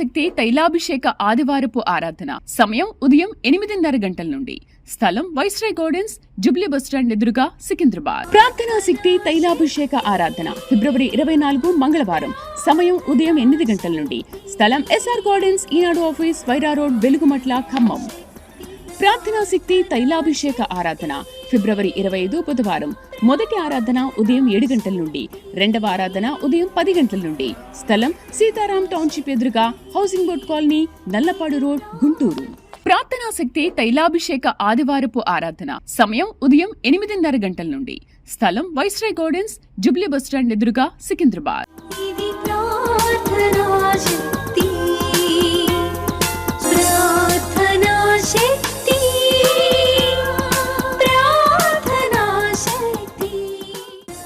శక్తి తైలాభిషేక ఆదివారపు ఆరాధన. సమయం ఉదయం 8:30 గంటల నుండి. స్థలం వైస్రాయ్ గార్డెన్స్, జుబ్లీ బస్టాండ్ ఎదురుగా, సికింద్రాబాద్. ప్రార్థనా శక్తి తైలాభిషేక ఆరాధన ఫిబ్రవరి 24 మంగళవారం. సమయం ఉదయం 8 గంటల నుండి. స్థలం ఎస్ఆర్ గార్డెన్స్, ఈనాడు ఆఫీస్, వైరా రోడ్, వెలుగుమట్ల, ఖమ్మం. ప్రార్థనా శక్తి తైలాభిషేక ఆరాధన ఫిబ్రవరి 25 బుధవారం. మొదటి ఆరాధన ఉదయం 7 గంటల నుండి. రెండవ ఆరాధన ఉదయం 10 గంటల నుండి. స్థలం సీతారాం టౌన్షిప్ ఎదురుగా, housing board colony, Nallapadu road, Guntur. ప్రార్థనా శక్తి తైలాభిషేక ఆదివారపు ఆరాధన. సమయం ఉదయం 8:30 గంటల నుండి. స్థలం వైస్రాయ్ గార్డెన్స్, జుబ్లీ బస్టాండ్ ఎదురుగా, సికింద్రాబాద్.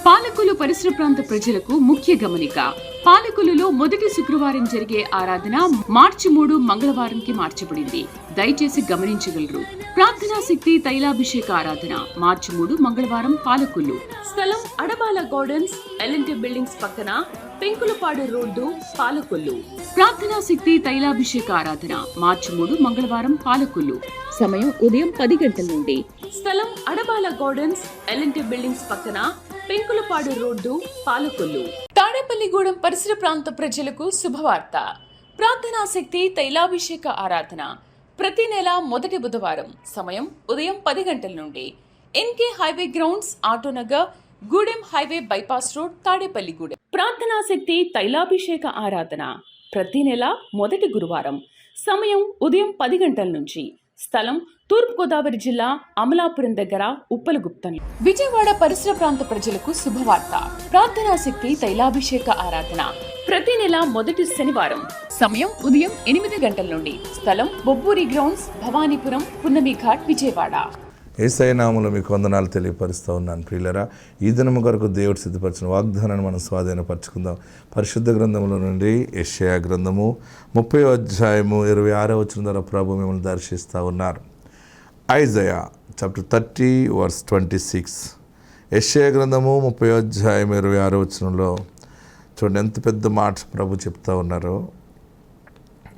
పాలకులు పరిసర ప్రాంత ప్రజలకు ముఖ్య గమనిక. పాలకులలో మొదటి శుక్రవారం జరిగే ఆరాధన మార్చి 3 మంగళవారంకి మార్చబడింది. దయచేసి గమనించగలరు. ప్రార్థనా శక్తి తైలాభిషేక ఆరాధన మార్చి 3 మంగళవారం పాలకులు. స్థలం అడబాల గార్డెన్స్, ఎల్ఎన్టీ బిల్డింగ్స్ పక్కన, పెంకులపాడు రోడ్డు, పాలకొల్లు. ప్రార్థనా శక్తి తైలాభిషేక ఆరాధన మార్చి 3 మంగళవారం పాలకొల్లు. సమయం ఉదయం 10 గంటల నుండి. స్థలం అడబాల గార్డెన్స్, ఎల్ఎన్టీ బిల్డింగ్స్ పక్కన, పెంకులపాడు రోడ్డు, పాలకొల్లు. తాడేపల్లిగూడెం పరిసర ప్రాంత ప్రజలకు శుభవార్త. ప్రార్థనా శక్తి తైలాభిషేక ఆరాధన ప్రతి నెల మొదటి బుధవారం. సమయం ఉదయం 10 గంటల నుండి. NK highway grounds, Autonagar, Gudem highway bypass road, Tadepalligudem. ప్రార్థనా శక్తి తైలాభిషేక ఆరాధన ప్రతి నెల మొదటి గురువారం. సమయం ఉదయం 10 గంటల నుంచి. స్థలం తూర్పుగోదావరి జిల్లా, అమలాపురం దగ్గర, ఉప్పలగుప్తం. విజయవాడ పరిసర ప్రాంత ప్రజలకు శుభవార్త. ప్రార్థనా శక్తి తైలాభిషేక ఆరాధన ప్రతి నెల మొదటి శనివారం. సమయం ఉదయం 8 గంటల నుండి. స్థలం బొబ్బూరి గ్రౌండ్స్, భవానీపురం, పున్నమి ఘాట్, విజయవాడ. యేసయ్య నామములో మీకు వందనాలు తెలియపరుస్తూ ఉన్నాను ప్రియులరా. ఈ దినము కొరకు దేవుడు సిద్ధపరిచిన వాగ్దానాన్ని మనం స్వాధీనపరచుకుందాం. పరిశుద్ధ గ్రంథములో నుండి యెషయా గ్రంథము 30వ అధ్యాయము 26వ వచనం ద్వారా ప్రభు మిమ్మల్ని దర్శిస్తూ ఉన్నారు. Isaiah chapter 30 verse 26. యెషయా గ్రంథము 30వ అధ్యాయం 26వ వచనంలో చూడండి ఎంత పెద్ద మాట ప్రభు చెప్తా ఉన్నారు.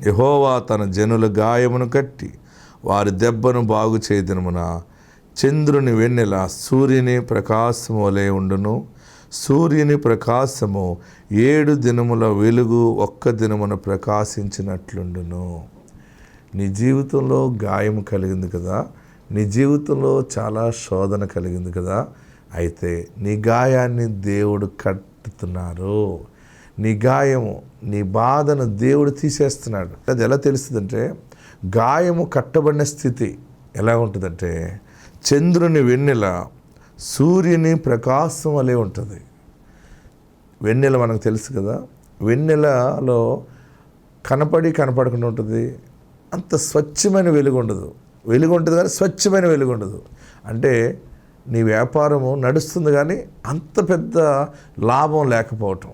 యెహోవా తన జనుల గాయమును కట్టి వారి దెబ్బను బాగు చేయదినమున చంద్రుని వెన్నెల సూర్యుని ప్రకాశము వలె ఉండును. సూర్యుని ప్రకాశము 7 దినముల వెలుగు ఒక్క దినమున ప్రకాశించినట్లుండును. నీ జీవితంలో గాయం కలిగింది కదా, నీ జీవితంలో చాలా శోధన కలిగింది కదా, అయితే నీ గాయాన్ని దేవుడు కట్టుతున్నారు. నీ గాయము, నీ బాధను దేవుడు తీసేస్తున్నాడు. అది ఎలా తెలుస్తుందంటే, గాయము కట్టబడిన స్థితి ఎలా ఉంటుందంటే, చంద్రుని వెన్నెల సూర్యుని ప్రకాశం వలె ఉంటుంది. వెన్నెల మనకు తెలుసు కదా, వెన్నెలలో కనపడకుండా ఉంటుంది. అంత స్వచ్ఛమైన వెలుగు ఉండదు. వెలుగు ఉంటుంది కానీ స్వచ్ఛమైన వెలుగు ఉండదు. అంటే నీ వ్యాపారము నడుస్తుంది కానీ అంత పెద్ద లాభం లేకపోవటం.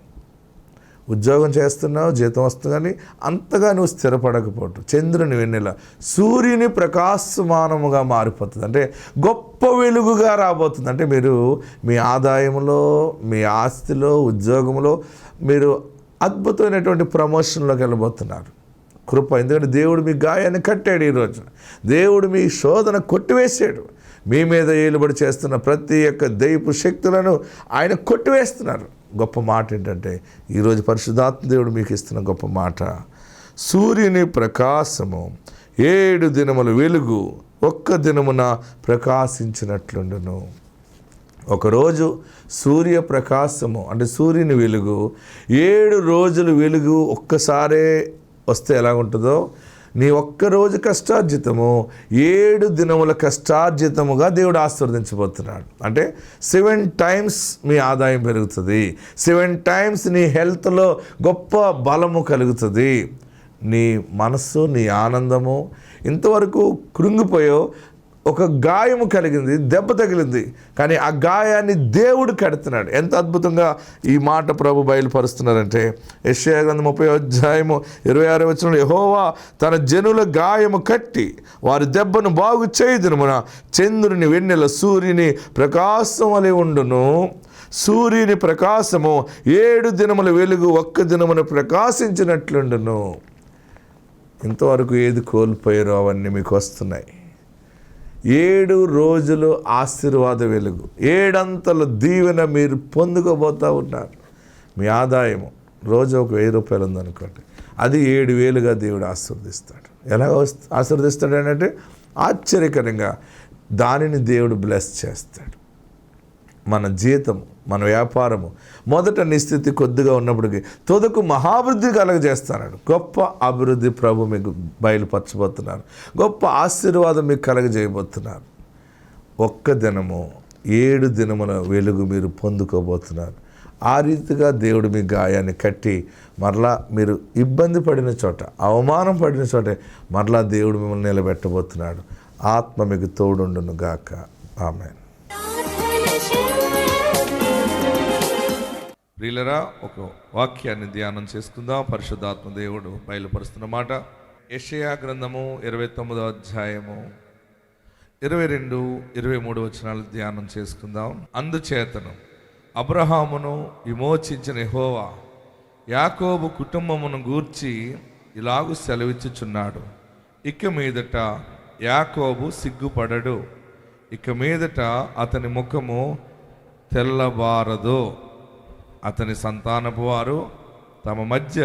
ఉద్యోగం చేస్తున్నావు, జీతం వస్తుంది కానీ అంతగా నువ్వు స్థిరపడకపోవటం. చంద్రుని వెన్నెల సూర్యుని ప్రకాశమానముగా మారిపోతుంది. అంటే గొప్ప వెలుగుగా రాబోతుంది. అంటే మీరు మీ ఆదాయంలో, మీ ఆస్తిలో, ఉద్యోగంలో మీరు అద్భుతమైనటువంటి ప్రమోషన్లోకి వెళ్ళబోతున్నారు. కృప. ఎందుకంటే దేవుడు మీ గాయాన్ని కట్టాడు. ఈరోజు దేవుడు మీ శోధన కొట్టివేసాడు. మీ మీద ఏలుబడి చేస్తున్న ప్రతి ఒక్క దైవపు శక్తులను ఆయన కొట్టివేస్తున్నారు. గొప్ప మాట ఏంటంటే, ఈరోజు పరిశుద్ధాత్మ దేవుడు మీకు ఇస్తున్న గొప్ప మాట, సూర్యుని ప్రకాశము 7 దినముల వెలుగు ఒక్క దినమున ప్రకాశించినట్లుండును. ఒకరోజు సూర్య ప్రకాశము అంటే సూర్యుని వెలుగు 7 రోజుల వెలుగు ఒక్కసారే వస్తే ఎలా ఉంటుందో, నీ ఒక్కరోజు కష్టార్జితము 7 దినముల కష్టార్జితముగా దేవుడు ఆశీర్వదించబోతున్నాడు. అంటే 7 టైమ్స్ మీ ఆదాయం పెరుగుతుంది. 7 టైమ్స్ నీ హెల్త్లో గొప్ప బలము కలుగుతుంది. నీ మనస్సు, నీ ఆనందము, ఇంతవరకు కృంగిపోయో ఒక గాయము కలిగింది, దెబ్బ తగిలింది, కానీ ఆ గాయాన్ని దేవుడు కడుతున్నాడు. ఎంత అద్భుతంగా ఈ మాట ప్రభు బయలుపరుస్తున్నారంటే, యెషయా గ్రంథం 30వ అధ్యాయము 26వ వచనంలో, యెహోవా తన జనుల గాయము కట్టి వారి దెబ్బను బాగు చేయుదునుమున చంద్రుని వెన్నెల సూర్యుని ప్రకాశం వలె ఉండును. సూర్యుని ప్రకాశము 7 దినముల వెలుగు ఒక్క దినమున ప్రకాశించినట్లుండును. ఇంతవరకు ఏది కోల్పోయారో అవన్నీ మీకు వస్తున్నాయి. 7 రోజులు ఆశీర్వాద వెలుగు, 7 అంతల దీవెన మీరు పొందుకోబోతూ ఉన్నారు. మీ ఆదాయము రోజు ఒక 1000 రూపాయలు ఉందనుకోండి, అది 7,000గా దేవుడు ఆశీర్వదిస్తాడు. ఎలా ఆశీర్వదిస్తాడు అంటే ఆశ్చర్యకరంగా దానిని దేవుడు బ్లెస్ చేస్తాడు. మన జీతము, మన వ్యాపారము మొదట నిస్థితి కొద్దిగా ఉన్నప్పటికీ తొదకు మహాభివృద్ధి కలగజేస్తున్నాడు. గొప్ప అభివృద్ధి ప్రభు మీకు బయలుపరచబోతున్నారు. గొప్ప ఆశీర్వాదం మీకు కలగజేయబోతున్నారు. ఒక్క దినము 7 దినముల వెలుగు మీరు పొందుకోబోతున్నారు. ఆ రీతిగా దేవుడు మీ గాయాన్ని కట్టి మరలా మీరు ఇబ్బంది పడిన చోట, అవమానం పడిన చోట మరలా దేవుడు మిమ్మల్ని నిలబెట్టబోతున్నాడు. ఆత్మ మీకు తోడుండును గాక. ఆమేన్. ప్రియులరా, ఒక వాక్యాన్ని ధ్యానం చేసుకుందాం. పరిశుద్ధాత్మ దేవుడు బయలుపరుస్తున్న మాట యెషయా గ్రంథము 29వ అధ్యాయము 22, 23 వచనాలు ధ్యానం చేసుకుందాం. అందుచేతను అబ్రహామును విమోచించిన యెహోవా యాకోబు కుటుంబమును గూర్చి ఇలాగు సెలవిచ్చుచున్నాడు. ఇక మీదట యాకోబు సిగ్గుపడడు, ఇక మీదట అతని ముఖము తెల్లబారదు. అతని సంతానపు వారు తమ మధ్య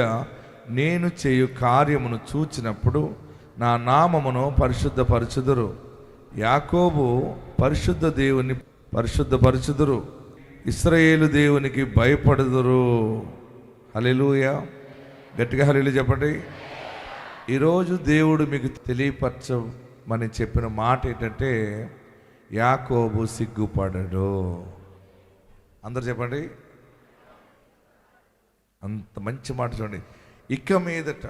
నేను చేయు కార్యమును చూచినప్పుడు నా నామమును పరిశుద్ధపరచుదురు. యాకోబు పరిశుద్ధ దేవుని పరిశుద్ధపరచుదురు, ఇశ్రాయేలు దేవునికి భయపడుదురు. హల్లెలూయా. గట్టిగా హల్లెలూయా చెప్పండి. ఈరోజు దేవుడు మీకు తెలియపరచమని చెప్పిన మాట ఏంటంటే యాకోబు సిగ్గుపడడు. అందరు చెప్పండి. అంత మంచి మాట చూడండి. ఇక మీదట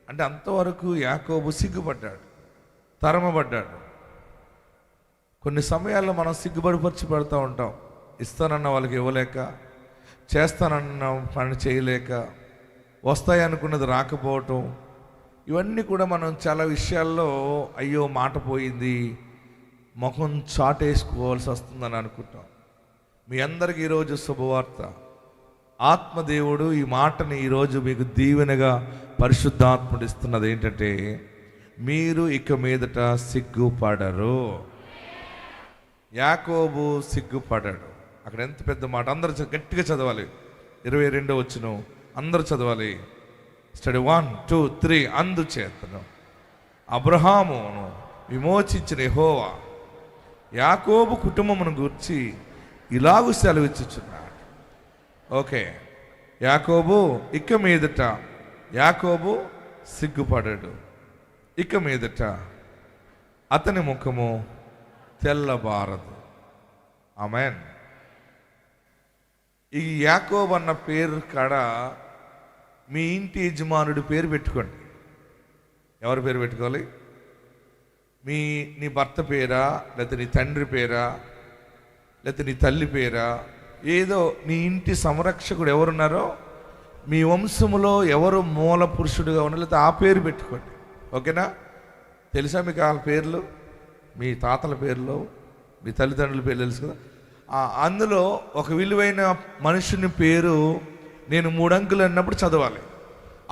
అంటే అంతవరకు యాకోబు సిగ్గుపడ్డాడు, తరమబడ్డాడు. కొన్ని సమయాల్లో మనం సిగ్గుపడిపరిచి పెడతా ఉంటాం. ఇస్తానన్న వాళ్ళకి ఇవ్వలేక, చేస్తానన్న పని చేయలేక, వస్తాయి అనుకున్నది రాకపోవటం, ఇవన్నీ కూడా మనం చాలా విషయాల్లో అయ్యో మాట పోయింది, ముఖం చాటేసుకోవాల్సి వస్తుందని అనుకుంటాం. మీ అందరికీ ఈరోజు శుభవార్త. ఆత్మదేవుడు ఈ మాటని ఈరోజు మీకు దీవెనగా పరిశుద్ధాత్ముడు ఇస్తున్నది ఏంటంటే మీరు ఇక మీదట సిగ్గుపడరు. యాకోబు సిగ్గుపడాడు. అక్కడ ఎంత పెద్ద మాట. అందరూ గట్టిగా చదవాలి. 22వ వచనం అందరూ చదవాలి. స్టడీ 1, 2, 3. అందుచేతను అబ్రహామును విమోచించిన యెహోవా యాకోబు కుటుంబమును గూర్చి ఇలాగు సెలవిచ్చుచున్నాడు. ఓకే, యాకోబు ఇక మీదట యాకోబు సిగ్గుపడడు, ఇక మీదట అతని ముఖము తెల్లబారదు. ఆమేన్. ఈ యాకోబు అన్న పేరు కాడ మీ ఇంటి యజమానుడి పేరు పెట్టుకోండి. ఎవరి పేరు పెట్టుకోవాలి? నీ భర్త పేరా, లేకపోతే నీ తండ్రి పేరా, లేకపోతే నీ తల్లి పేరా, ఏదో నీ ఇంటి సంరక్షకుడు ఎవరున్నారో, మీ వంశములో ఎవరు మూల పురుషుడుగా ఉన్నారో లేకపోతే ఆ పేరు పెట్టుకోండి. ఓకేనా? తెలుసా మీకు ఆ పేర్లు? మీ తాతల పేర్లు, మీ తల్లిదండ్రుల పేర్లు తెలుసు కదా. అందులో ఒక విలువైన మనుషుని పేరు నేను 3 అంకెలు అన్నప్పుడు చదవాలి.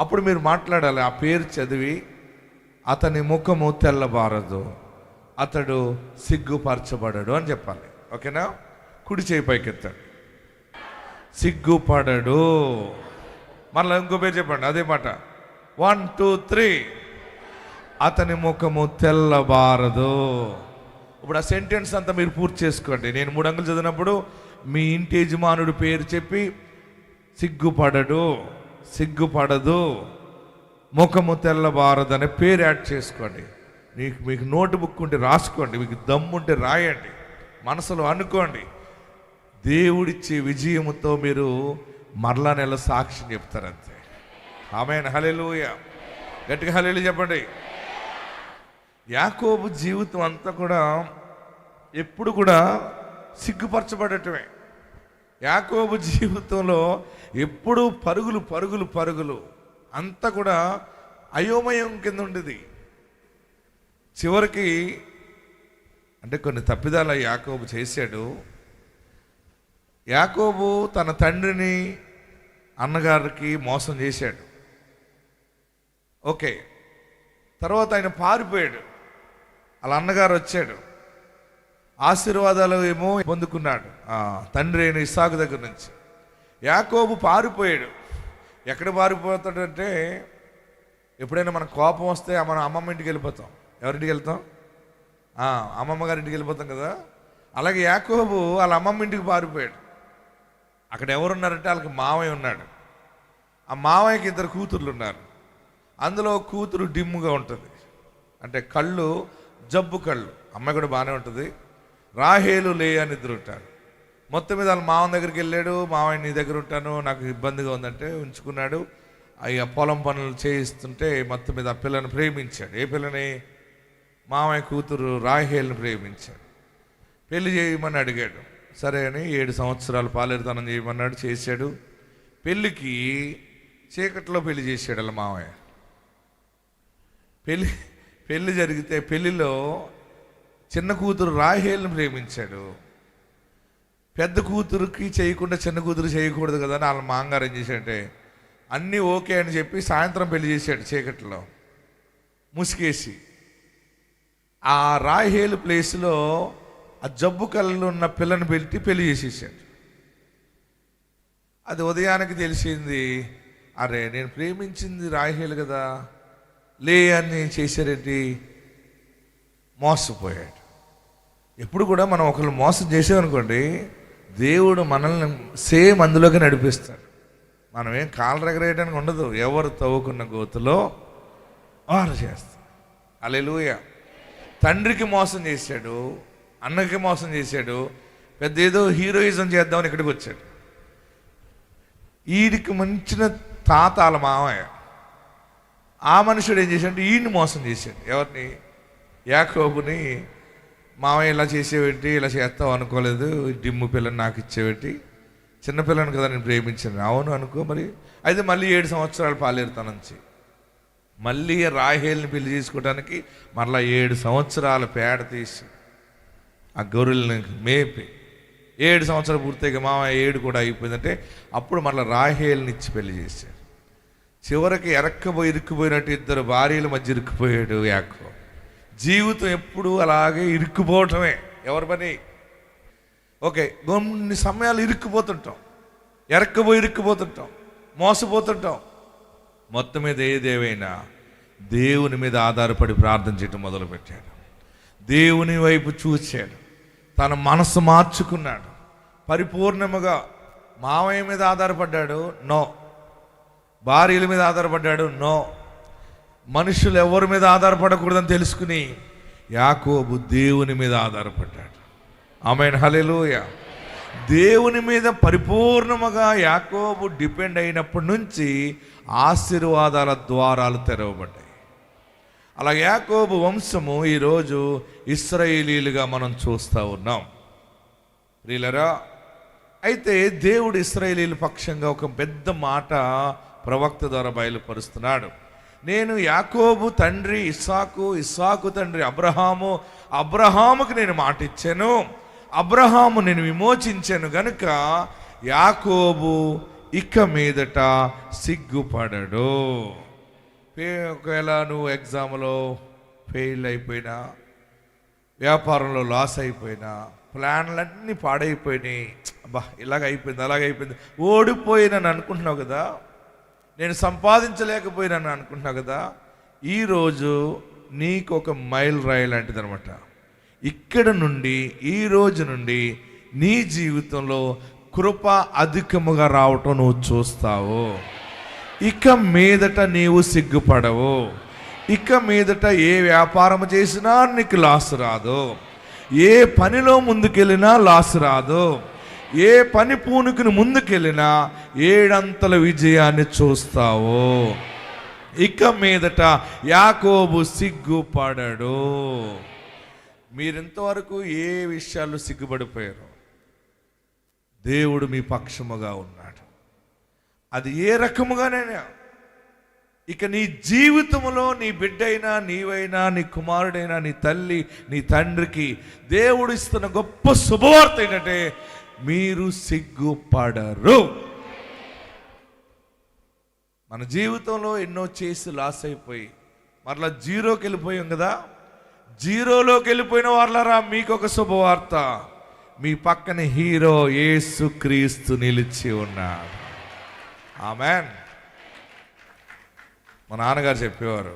అప్పుడు మీరు మాట్లాడాలి. ఆ పేరు చదివి అతని ముఖము తెల్లబారదు, అతడు సిగ్గుపరచబడడు అని చెప్పాలి. ఓకేనా? కుడి చేయి పైకెత్తాడు. సిగ్గుపడడు. మరలా ఇంకో పేరు చెప్పండి. అదే మాట. 1, 2, 3. అతని ముఖము తెల్లబారదు. ఇప్పుడు ఆ సెంటెన్స్ అంతా మీరు పూర్తి చేసుకోండి. నేను 3 అంకెలు చదివినప్పుడు మీ ఇంటి యజమానుడి పేరు చెప్పి సిగ్గుపడడు, సిగ్గుపడదు, ముఖము తెల్లబారదు అనే పేరు యాడ్ చేసుకోండి. మీకు నోటు బుక్ ఉంటే రాసుకోండి, మీకు దమ్ముంటే రాయండి, మనసులో అనుకోండి. దేవుడిచ్చే విజయముతో మీరు మరలా నెల సాక్ష్యం చెప్తారంతే. ఆమేన్. హల్లెలూయా. గట్టిగా హల్లెలూయా చెప్పండి. యాకోబు జీవితం అంతా కూడా ఎప్పుడు కూడా సిగ్గుపరచబడటమే. యాకోబు జీవితంలో ఎప్పుడు పరుగులు పరుగులు పరుగులు, అంతా కూడా అయోమయం కింద ఉండేది. చివరికి అంటే కొన్ని తప్పిదాలు యాకోబు చేశాడు. యాకోబు తన తండ్రిని, అన్నగారికి మోసం చేశాడు. ఓకే, తర్వాత ఆయన పారిపోయాడు. వాళ్ళ అన్నగారు వచ్చాడు, ఆశీర్వాదాలు ఏమో పొందుకున్నాడు తండ్రి అయిన ఇస్సాకు దగ్గర నుంచి. యాకోబు పారిపోయాడు. ఎక్కడ పారిపోతాడంటే, ఎప్పుడైనా మనకు కోపం వస్తే మనం అమ్మమ్మ ఇంటికి వెళ్ళిపోతాం. ఎవరింటికి వెళ్తాం? అమ్మమ్మ గారి ఇంటికి వెళ్ళిపోతాం కదా. అలాగే యాకోబు వాళ్ళ అమ్మమ్మ ఇంటికి పారిపోయాడు. అక్కడ ఎవరున్నారంటే వాళ్ళకి మావయ్య ఉన్నాడు. ఆ మావయ్యకి 2 కూతుర్లు ఉన్నారు. అందులో కూతురు డిమ్ముగా ఉంటుంది, అంటే కళ్ళు జబ్బు కళ్ళు. అమ్మాయి కూడా బాగానే ఉంటుంది. రాహేలు లేయా అని 2 ఉంటారు. మొత్తం మీద వాళ్ళ మావయ్య దగ్గరికి వెళ్ళాడు. మావయ్య నీ దగ్గర ఉంటాను, నాకు ఇబ్బందిగా ఉందంటే ఉంచుకున్నాడు. అయ్యా పొలం పనులు చేయిస్తుంటే మొత్తం మీద ఆ పిల్లని ప్రేమించాడు. ఏ పిల్లని? మావయ్య కూతురు రాహేల్ని ప్రేమించాడు. పెళ్లి చేయమని అడిగాడు. సరే అని 7 సంవత్సరాలు పాలేరుతనం చేయమన్నాడు, చేశాడు. పెళ్ళికి చీకట్లో పెళ్లి చేశాడు వాళ్ళ మావయ్య. పెళ్ళి జరిగితే పెళ్ళిలో చిన్న కూతురు రాహేల్ని ప్రేమించాడు. పెద్ద కూతురుకి చేయకుండా చిన్న కూతురు చేయకూడదు కదా అని వాళ్ళ మాంగారు ఏం చేశాడంటే అన్నీ ఓకే అని చెప్పి సాయంత్రం పెళ్లి చేశాడు చీకట్లో ముసుగేసి. ఆ రాహేలు ప్లేస్లో ఆ జబ్బు కళ్ళు ఉన్న పిల్లని పెట్టి పెళ్లి చేసేసాడు. అది ఉదయానికి తెలిసింది, అరే నేను ప్రేమించింది రాహేలు కదా, లే అని చేశారేంటి? మోసపోయాడు. ఎప్పుడు కూడా మనం ఒకళ్ళు మోసం చేసామనుకోండి, దేవుడు మనల్ని సేమ్ అందులోకి నడిపిస్తాడు. మనం ఏం కాళ్ళు ఎగరేయడానికి ఉండదు. ఎవరు తవ్వుకున్న గోతులో వారు చేస్తారు. హల్లెలూయా. తండ్రికి మోసం చేశాడు, అన్నకి మోసం చేశాడు, పెద్ద ఏదో హీరోయిజం చేద్దామని ఇక్కడికి వచ్చాడు. వీడికి మంచిన తాత వాళ్ళ మామయ్య. ఆ మనుషుడు ఏం చేశాడంటే ఈయన్ని మోసం చేశాడు. ఎవరిని? యాకోబుని. మామయ్య ఇలా చేసేవేంటి, ఇలా చేస్తావు అనుకోలేదు, డిమ్ము పిల్లని నాకు ఇచ్చేవేంటి, చిన్నపిల్లని కదా నేను ప్రేమించాను. అవును అనుకో మరి. అయితే మళ్ళీ 7 సంవత్సరాలు పాలేరుతనంచి మళ్ళీ రాహేల్ని పెళ్లి చేసుకోవడానికి మరలా 7 సంవత్సరాల పేడ తీసి ఆ గొర్రెల్ని మేపి 7 సంవత్సరాలు పూర్తిగా మామయ్య 7 కూడా అయిపోయిందంటే అప్పుడు మళ్ళీ రాహేల్ని ఇచ్చి పెళ్లి చేశాడు. చివరికి ఇరుక్కుపోయినట్టు 2 భార్యల మధ్య ఇరుక్కుపోయాడు యాకోబు. జీవితం ఎప్పుడు అలాగే ఇరుక్కుపోవటమే. ఎవరి పని? ఓకే, కొన్ని సమయాలు ఇరుక్కుపోతుంటాం, ఇరుక్కుపోతుంటాం, మోసపోతుంటాం. మొత్తం మీద ఏదేవైనా దేవుని మీద ఆధారపడి ప్రార్థన చేయటం మొదలుపెట్టాడు. దేవుని వైపు చూశాడు, తన మనసు మార్చుకున్నాడు పరిపూర్ణముగా. మామయ్య మీద ఆధారపడ్డాడు, నో. భార్యల మీద ఆధారపడ్డాడు, నో. మనుషులు ఎవరి మీద ఆధారపడకూడదని తెలుసుకుని యాకోబు దేవుని మీద ఆధారపడ్డాడు. ఆమేన్, హల్లెలూయా. దేవుని మీద పరిపూర్ణముగా యాకోబు డిపెండ్ అయినప్పటి నుంచి ఆశీర్వాదాల ద్వారాలు తెరవబడ్డాయి. అలా యాకోబు వంశము ఈరోజు ఇశ్రాయేలీలుగా మనం చూస్తూ ఉన్నాం. ప్రియులరా, అయితే దేవుడు ఇశ్రాయేలీల పక్షంగా ఒక పెద్ద మాట ప్రవక్త ద్వారా బయలుపరుస్తున్నాడు. నేను యాకోబు తండ్రి ఇస్సాకు, ఇస్సాకు తండ్రి అబ్రహాము, అబ్రహాముకి నేను మాట ఇచ్చాను, అబ్రహాము నేను విమోచించాను గనుక యాకోబు ఇక మీదట సిగ్గుపడడు. ఒకవేళ నువ్వు ఎగ్జామ్లో ఫెయిల్ అయిపోయినా, వ్యాపారంలో లాస్ అయిపోయినా, ప్లాన్లన్నీ పాడైపోయినాయి, అబ్బా ఇలాగ అయిపోయింది అలాగ అయిపోయింది, ఓడిపోయినని అనుకుంటున్నావు కదా, నేను సంపాదించలేకపోయినాను అనుకుంటున్నావు కదా, ఈరోజు నీకు ఒక మైల్ రాయి లాంటిది అనమాట. ఇక్కడ నుండి ఈ రోజు నుండి నీ జీవితంలో కృప అధికముగా రావటం నువ్వు చూస్తావు. ఇక మీదట నీవు సిగ్గుపడవు. ఇక మీదట ఏ వ్యాపారం చేసినా నీకు లాస్ రాదు, ఏ పనిలో ముందుకెళ్ళినా లాస్ రాదు, ఏ పని పూనుకుని ముందుకెళ్ళినా 7 అంతల విజయాన్ని చూస్తావు. ఇక మీదట యాకోబు సిగ్గుపడడు. మీరింతవరకు ఏ విషయాల్లో సిగ్గుపడిపోయారు? దేవుడు మీ పక్షముగా ఉన్నాడు. అది ఏ రకముగానైనా, ఇక నీ జీవితంలో నీ బిడ్డైనా, నీవైనా, నీ కుమారుడైనా, నీ తల్లి, నీ తండ్రికి దేవుడు ఇస్తున్న గొప్ప శుభవార్త ఏంటంటే మీరు సిగ్గుపడరు. మన జీవితంలో ఎన్నో చేసి లాస్ అయిపోయి మరలా జీరోకి వెళ్ళిపోయాం కదా. జీరోలోకి వెళ్ళిపోయిన వాళ్ళరా మీకు ఒక శుభవార్త. మీ పక్కన హీరో యేసుక్రీస్తు నిలిచి ఉన్నాడు. ఆమేన్. మా నాన్నగారు చెప్పేవారు,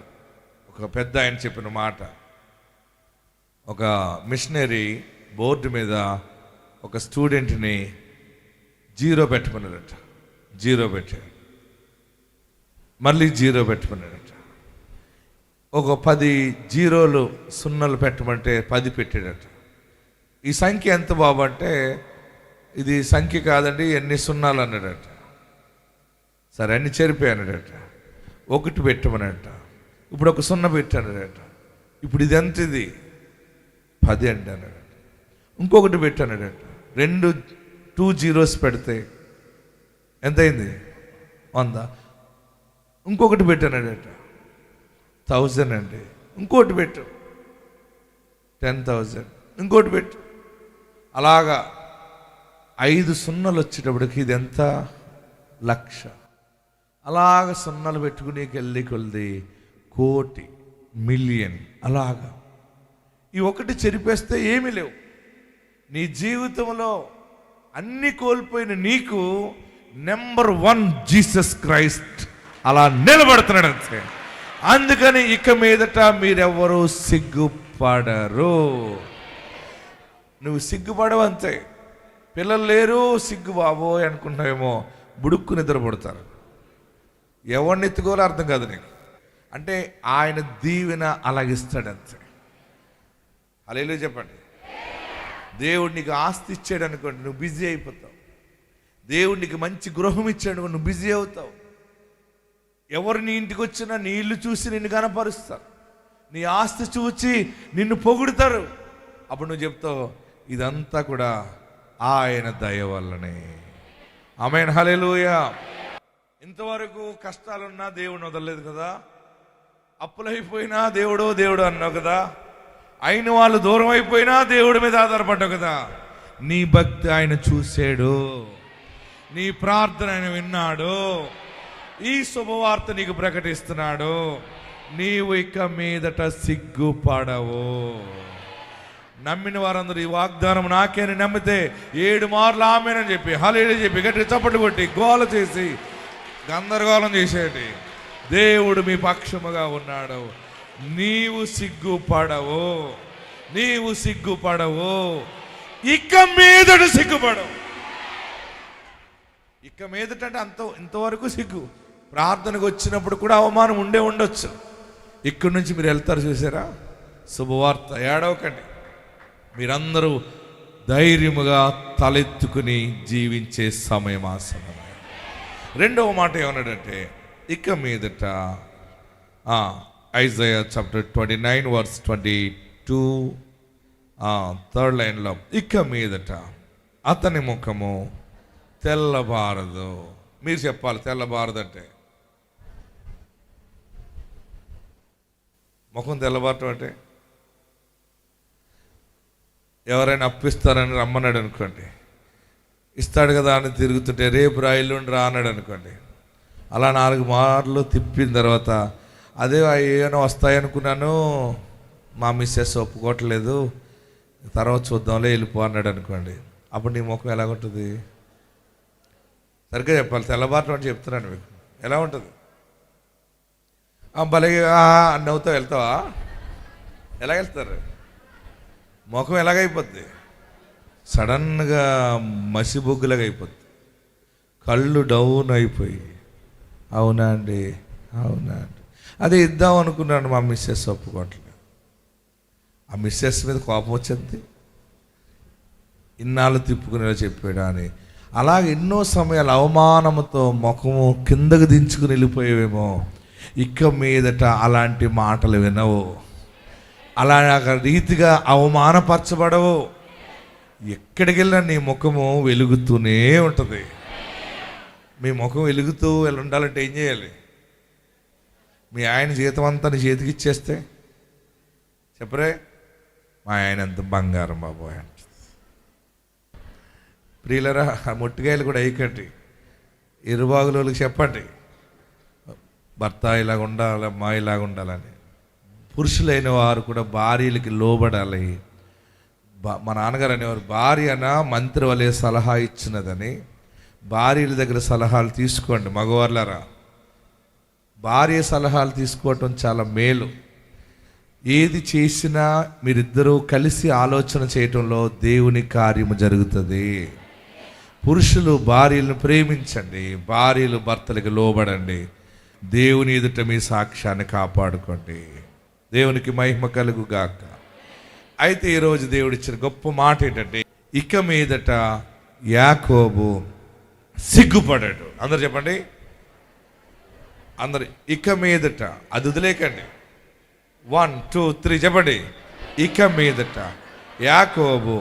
ఒక పెద్ద ఆయన చెప్పిన మాట. ఒక మిషనరీ బోర్డు మీద ఒక స్టూడెంట్ని జీరో పెట్టమన్నాడట. జీరో పెట్టాడు, మళ్ళీ జీరో పెట్టమన్నాడట. ఒక 10 జీరోలు సున్నలు పెట్టమంటే 10 పెట్టాడట. ఈ సంఖ్య ఎంత బాబు అంటే, ఇది సంఖ్య కాదండి, ఎన్ని సున్నాలు అన్నాడట. సరే అన్ని చెరిపోయానడట. 1 పెట్టమనట. ఇప్పుడు ఒక 0 పెట్టానడట. ఇప్పుడు ఇది ఎంత, ఇది 10 అండి అన్నాడట. ఇంకొకటి పెట్టానడట. 2 జీరోస్ పెడితే ఎంతైంది? 100. ఇంకొకటి పెట్టానడట, 1000 అండి. ఇంకోటి పెట్టు, 10,000. ఇంకోటి పెట్టు. అలాగా 5 సున్నలు వచ్చేటప్పటికి ఇది ఎంత? 1,00,000. అలాగ సున్నలు పెట్టుకుని వెళ్ళి కొలిది కోటి, మిలియన్. అలాగా ఈ ఒకటి చెరిపేస్తే ఏమీ లేవు. నీ జీవితంలో అన్ని కోల్పోయిన నీకు నెంబర్ 1 జీసస్ క్రైస్ట్ అలా నిలబడుతున్నాడు అంతే. అందుకని ఇక మీదట మీరెవ్వరూ సిగ్గుపడరు. నువ్వు సిగ్గుపడవు అంతే. పిల్లలు లేరు, సిగ్గు బాబోయ్ అనుకుంటున్నావేమో, బుడుక్కు నిద్రపడతారు. ఎవరిని ఎత్తుకోవాలో అర్థం కాదు నీకు. అంటే ఆయన దీవెన అలాగిస్తాడు అంతే. హల్లెలూయా చెప్పండి. దేవుడు నీకు ఆస్తి ఇచ్చాడు అనుకోండి, నువ్వు బిజీ అయిపోతావు. దేవుడు నీకు మంచి గృహం ఇచ్చాడు, నువ్వు బిజీ అవుతావు. ఎవరు నీ ఇంటికి వచ్చినా నీ ఇల్లు చూసి నిన్ను కనపరుస్తారు, నీ ఆస్తి చూచి నిన్ను పొగుడుతారు. అప్పుడు నువ్వు చెప్తావు, ఇదంతా కూడా ఆయన దయ వల్లనే. ఆమేన్. హల్లెలూయా. ఇంతవరకు కష్టాలున్నా దేవుడిని వదలలేదు కదా. అప్పులైపోయినా దేవుడు దేవుడు అన్నావు కదా. అయిన వాళ్ళు దూరం అయిపోయినా దేవుడి మీద ఆధారపడ్డావు కదా. నీ భక్తి ఆయన చూశాడు, నీ ప్రార్థన ఆయన విన్నాడు. ఈ శుభవార్త నీకు ప్రకటిస్తున్నాడు. నీవు ఇక మీదట సిగ్గుపడవు. నమ్మిన వారందరూ ఈ వాగ్దానం నాకేని నమ్మితే 7 మార్లు ఆమేనని చెప్పి, హల్లెలూయా చెప్పి, గట్టి చప్పట్లు కొట్టి, గోల చేసి, గందరగోళం చేసేటి దేవుడు మీ పక్షముగా ఉన్నాడు. నీవు సిగ్గుపడవు, నీవు సిగ్గుపడవు. ఇక మీదట సిగ్గుపడవు. ఇక మీదట అంటే ఇంతవరకు సిగ్గు. ప్రార్థనకు వచ్చినప్పుడు కూడా అవమానం ఉండొచ్చు. ఇక్కడి నుంచి మీరు వెళ్తారు, చూసారా శుభవార్త. ఏడవకండి. మీరందరూ ధైర్యముగా తలెత్తుకుని జీవించే సమయం ఆ సమయం. రెండవ మాట ఏమన్నాడంటే, ఇక మీదట ఐజయా చాప్టర్ 29 వర్స్ 22 థర్డ్ లైన్లో, ఇక మీదట అతని ముఖము తెల్లబారదు. మీరు చెప్పాలి, తెల్లబారదు అంటే ముఖం తెల్లబారటం అంటే, ఎవరైనా అప్పిస్తారని రమ్మన్నాడు అనుకోండి, ఇస్తాడు కదా అని తిరుగుతుంటే రేపు రాయిల్లుండి రా అన్నాడు అనుకోండి. అలా 4 మార్లు తిప్పిన తర్వాత, అదే ఏమైనా వస్తాయనుకున్నాను, మా మిస్సెస్ ఒప్పుకోవట్లేదు, తర్వాత చూద్దాంలే వెళ్ళిపో అన్నాడు అనుకోండి. అప్పుడు నీ ముఖం ఎలాగుంటుంది? సరిగ్గా చెప్పాలి, తెల్లబారటం అంటే చెప్తున్నాను మీకు. ఎలా ఉంటుంది? భలే నవ్వుతావు, వెళ్తావా? ఎలా వెళ్తారు? ముఖం ఎలాగైపోద్ది? సడన్గా మసిబొగ్గులాగా అయిపోద్ది. కళ్ళు డౌన్ అయిపోయి, అవునా అండి, అవునా అండి, అదే ఇద్దాం అనుకున్నాను, మా మిస్సెస్ ఒప్పుకోవట్లేదు. ఆ మిస్సెస్ మీద కోపం వచ్చింది, ఇన్నాళ్ళు తిప్పుకునేలా చెప్పాడు అని. అలాగే ఎన్నో సమయాలు అవమానంతో ముఖము కిందకు దించుకుని వెళ్ళిపోయేవేమో. ఇక మీదట అలాంటి మాటలు వినవు, అలా రీతిగా అవమానపరచబడవు. ఎక్కడికి వెళ్ళినా నీ ముఖము వెలుగుతూనే ఉంటుంది. మీ ముఖం వెలుగుతూ ఉండాలంటే ఏం చేయాలి? మీ ఆయన జీతం అంతా నీ చేతికి ఇచ్చేస్తే చెప్పరే, మా ఆయన ఎంత బంగారం బాబోయ్ అంట. ప్రియులరా, ముట్టికాయలు కూడా వేయకండి. ఇరుబాగులోకి చెప్పండి, భర్త ఇలాగ ఉండాలి, అమ్మ ఇలాగ ఉండాలని. పురుషులైన వారు కూడా భార్యలకి లోబడాలి. మా నాన్నగారు అనేవారు, భార్యన మంత్రి వలె సలహా ఇచ్చినదని. భార్యల దగ్గర సలహాలు తీసుకోండి మగవాళ్ళరా. భార్య సలహాలు తీసుకోవటం చాలా మేలు. ఏది చేసినా మీరిద్దరూ కలిసి ఆలోచన చేయటంలో దేవుని కార్యము జరుగుతుంది. పురుషులు భార్యలను ప్రేమించండి, భార్యలు భర్తలకు లోబడండి. దేవుని ఎదుట మీ సాక్ష్యాన్ని కాపాడుకోండి. దేవునికి మహిమ కలుగుగాక. అయితే ఈరోజు దేవుడు ఇచ్చిన గొప్ప మాట ఏంటంటే, ఇక మీదట యాకోబు సిగ్గుపడాడు. అందరు చెప్పండి, అందరు ఇక మీదట. అది వదిలేకండి. 1 2 3 చెప్పండి. ఇక మీదట యాకోబు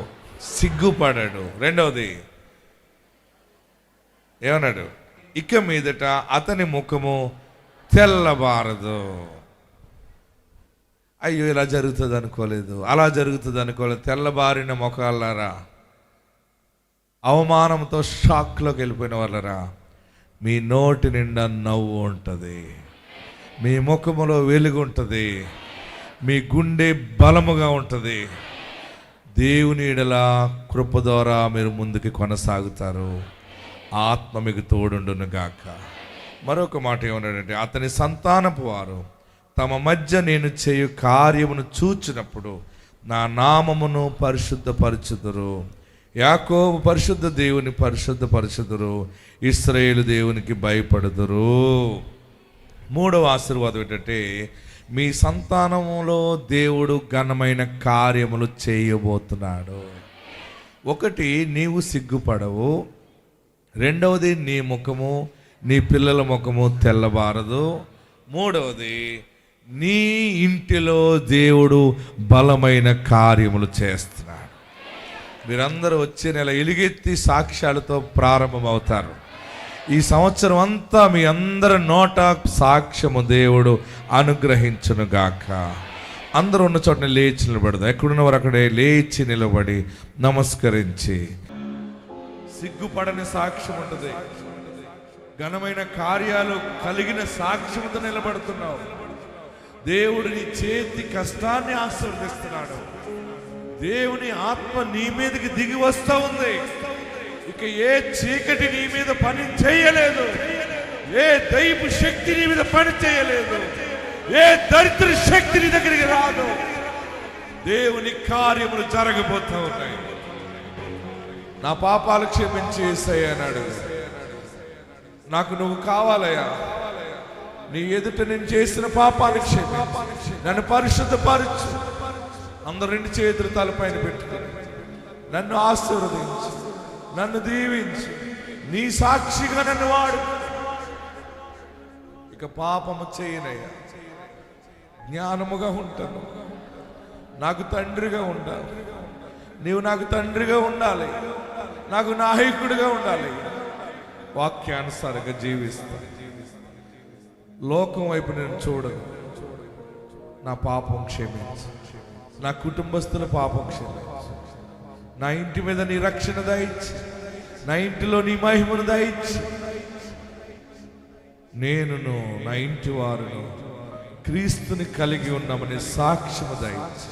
సిగ్గుపడాడు. రెండవది ఏమన్నాడు? ఇక మీదట అతని ముఖము తెల్లబారదు. అయ్యో ఇలా జరుగుతుంది అనుకోలేదు, అలా జరుగుతుంది అనుకోలేదు. తెల్లబారిన ముఖాలరా, అవమానంతో షాక్లోకి వెళ్ళిపోయిన వాళ్ళరా, మీ నోటి నిండా నవ్వు ఉంటుంది, మీ ముఖములో వెలుగు ఉంటుంది, మీ గుండె బలముగా ఉంటుంది. దేవుని ఎడల కృప ద్వారా మీరు ముందుకు కొనసాగుతారు. ఆత్మ మీకు తోడుండును గాక. మరొక మాట ఏమన్నాడంటే, అతని సంతానపు వారు తమ మధ్య నేను చేయు కార్యమును చూచినప్పుడు నా నామమును పరిశుద్ధపరచుదురు. యాకోబు పరిశుద్ధ దేవుని పరిశుద్ధపరచుదురు, ఇశ్రాయేలు దేవునికి భయపడుదురు. మూడవ ఆశీర్వాదం ఏంటంటే, మీ సంతానములో దేవుడు ఘనమైన కార్యములు చేయబోతున్నాడు. ఒకటి, నీవు సిగ్గుపడవు. రెండవది, నీ ముఖము, నీ పిల్లల ముఖము తెల్లబారదు. మూడవది, నీ ఇంటిలో దేవుడు బలమైన కార్యములు చేస్తున్నాడు. మీరందరూ వచ్చే నెల ఎలుగెత్తి సాక్ష్యాలతో ప్రారంభమవుతారు. ఈ సంవత్సరం అంతా మీ అందరి నోట సాక్ష్యము దేవుడు అనుగ్రహించునుగాక. అందరూ ఉన్న చోటనే లేచి నిలబడదు. ఎక్కడున్నవారు అక్కడే లేచి నిలబడి నమస్కరించి, సిగ్గుపడని సాక్ష్యం ఉంటుంది, ఘనమైన కార్యాలు కలిగిన సాక్ష్యంతో నిలబడుతున్నావు. దేవుడు నీ చేతి కష్టాన్ని ఆశీర్వదిస్తున్నాడు. దేవుని ఆత్మ నీ మీదకి దిగి వస్తూ ఉంది. ఇక ఏ చీకటి నీ మీద పని చేయలేదు, ఏ దైవ శక్తి నీ మీద పని చేయలేదు, ఏ దరిద్ర శక్తి నీ దగ్గరికి రాదు. దేవుని కార్యములు జరగబోతూ ఉన్నాయి. నా పాపాలు క్షమించి యేసయ్యా అన్నాడు. నాకు నువ్వు కావాలయ్యా, నీ ఎదుట నేను చేసిన పాపాలు క్షమించి నన్ను పరిశుద్ధపరచు. అందరు 2 చేతులు తలపైన పెట్టుకుని నన్ను ఆశీర్వదించు, నన్ను దీవించు, నీ సాక్షిగా నన్ను వాడు. ఇక పాపము చేయనయ్యా, జ్ఞానముగా ఉంటాను, నాకు తండ్రిగా ఉండాలి. నీవు నాకు తండ్రిగా ఉండాలి, నాకు నాయకుడిగా ఉండాలి. వాక్యానుసారంగా జీవిస్తా. లోకం వైపు నేను చూడను. నా పాపం క్షమించు, నా కుటుంబస్తుల పాపం క్షమించు, నా ఇంటి మీద నీ రక్షణ దయచి, నా ఇంటిలో నీ మహిమను దయచి, నేనును నా ఇంటి వారును క్రీస్తుని కలిగి ఉన్నామని సాక్ష్యము దయచి.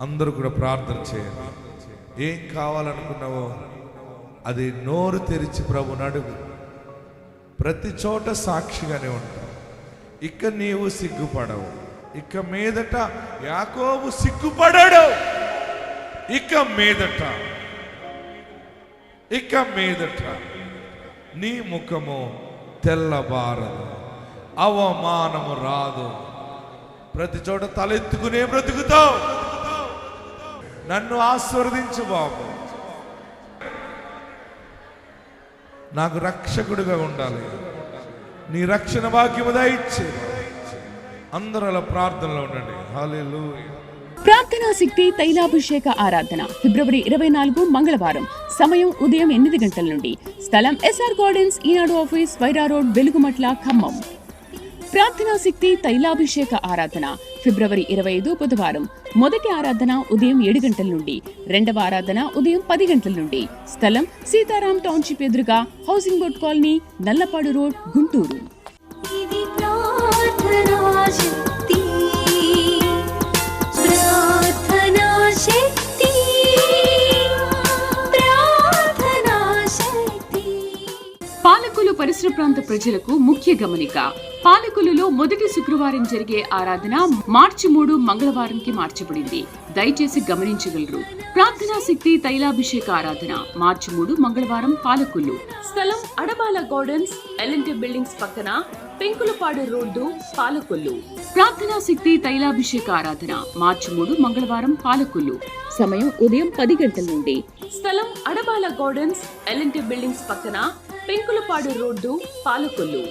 అందరూ కూడా ప్రార్థన చేయండి. ఏం కావాలనుకున్నావో అది నోరు తెరిచి ప్రభుని అడుగు. ప్రతి చోట సాక్షిగానే ఉంటావు. ఇక నీవు సిగ్గుపడవు. ఇక మీదట యాకోబు సిగ్గుపడడు. ఇక మీదట నీ ముఖము తెల్లబారదు, అవమానము రాదు. ప్రతి చోట తలెత్తుకునే బ్రతుకుతావు. నన్ను ఆశీర్వదించు బాబు, నాకు రక్షకుడిగా ఉండాలి, నీ రక్షణ భాగ్యము దయచే. అందరూ అలా ప్రార్థనలో ఉండండి. హల్లెలూయా. ప్రార్థనా శక్తి తైలాభిషేక ఆరాధన ఫిబ్రవరి 24 మంగళవారం. సమయం ఉదయం 8 గంటల నుండి. స్థలం ఎస్ఆర్ గార్డెన్స్, ఈనాడు ఆఫీస్, వైరా రోడ్, వెలుగుమట్ల, ఖమ్మం. ప్రార్థనా శక్తి తైలాభిషేక ఆరాధన ఫిబ్రవరి 25 బుధవారం. మొదటి ఆరాధన ఉదయం 7 గంటల నుండి, రెండవ ఆరాధన ఉదయం 10 గంటల నుండి. స్థలం సీతారాం టౌన్షిప్ ఎదురుగా, housing board colony, Nallapadu road, Guntur. ప్రాంత ప్రజలకు ముఖ్య గమనిక. పాలకొల్లులో మొదటి శుక్రవారం జరిగే ఆరాధన మార్చి 3 మంగళవారంకి మార్చబడింది. దయచేసి గమనించగలరు. ప్రార్థనా శక్తి తైలాభిషేక ఆరాధన మార్చి 3 మంగళవారం పాలకొల్లు. స్థలం అడబాల గార్డెన్స్, ఎల్ఎన్టీ బిల్డింగ్స్ పక్కన, పెంకులపాడు రోడ్డు, పాలకొల్లు. ప్రార్థనా శక్తి తైలాభిషేక ఆరాధన మార్చి 3 మంగళవారం పాలకొల్లు. సమయం ఉదయం 10 గంటల నుండి. స్థలం అడబాల గార్డెన్స్, ఎల్ఎన్టీ బిల్డింగ్స్ పక్కన, పెంకులపాడు రోడ్డు, పాలకొల్లు.